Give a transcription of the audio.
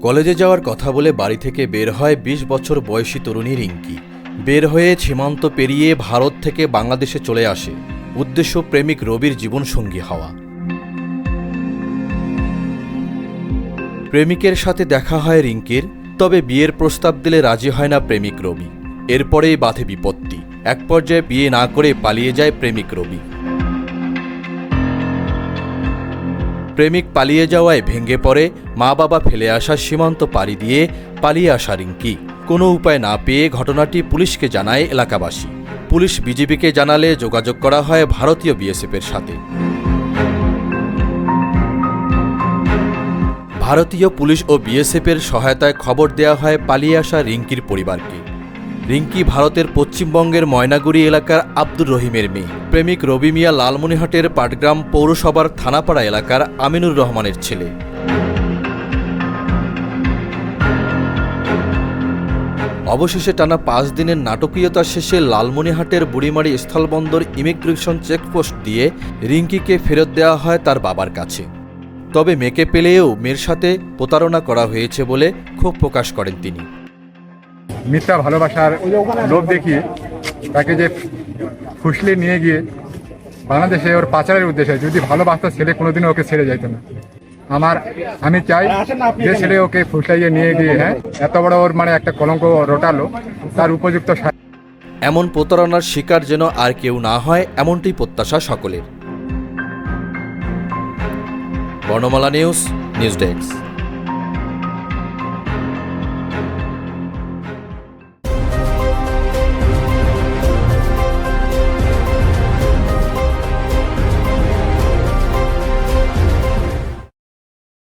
কলেজে যাওয়ার কথা বলে বাড়ি থেকে বের হয় ২০ বছর বয়সী তরুণী রিঙ্কি। বের হয়ে সীমান্ত পেরিয়ে ভারত থেকে বাংলাদেশে চলে আসে, উদ্দেশ্য প্রেমিক রবির জীবনসঙ্গী হওয়া। প্রেমিকের সাথে দেখা হয় রিঙ্কির, তবে বিয়ের প্রস্তাব দিলে রাজি হয় না প্রেমিক রবি। এরপরেই বাধে বিপত্তি, এক পর্যায়ে বিয়ে না করে পালিয়ে যায় প্রেমিক রবি। প্রেমিক পালিয়ে যাওয়ায় ভেঙে পড়ে মা বাবা ফেলে আসা সীমান্ত পাড়ি দিয়ে পালিয়ে আসা রিঙ্কি। কোনো উপায় না পেয়ে ঘটনাটি পুলিশকে জানায় এলাকাবাসী। পুলিশ বিজিবিকে জানালে যোগাযোগ করা হয় ভারতীয় বিএসএফের সাথে। ভারতীয় পুলিশ ও বিএসএফের সহায়তায় খবর দেওয়া হয় পালিয়ে আসা রিঙ্কির পরিবারকে। রিঙ্কি ভারতের পশ্চিমবঙ্গের ময়নাগুড়ি এলাকার আব্দুর রহিমের মেয়ে। প্রেমিক রবি মিয়া লালমনিরহাটের পাটগ্রাম পৌরসভার থানাপাড়া এলাকার আমিনুর রহমানের ছেলে। অবশেষে টানা ৫ দিনের নাটকীয়তা শেষে লালমনিরহাটের বুড়িমারি স্থলবন্দর ইমিগ্রেশন চেকপোস্ট দিয়ে রিঙ্কিকে ফেরত দেওয়া হয় তার বাবার কাছে। তবে মেয়েকে পেলেও মেয়ের সাথে প্রতারণা করা হয়েছে বলে ক্ষোভ প্রকাশ করেন তিনি। মিথ্যা ভালোবাসার লোভ দেখিয়ে তাকে যে ফুসলে নিয়ে গিয়ে বাংলাদেশে ওর পাচারের উদ্দেশ্যে, যদি ভালোবাসতো ছেলে কোনোদিনও ওকে ছেড়ে যাইতো না। আমি চাই যে ছেলে ওকে ফুসলাইয়ে নিয়ে গিয়ে এত বড় ওর একটা কলঙ্ক রটালো, তার উপযুক্ত। এমন প্রতারণার শিকার যেন আর কেউ না হয়, এমনটি প্রত্যাশা সকলের। বর্ণমালা নিউজ ডেস্ক।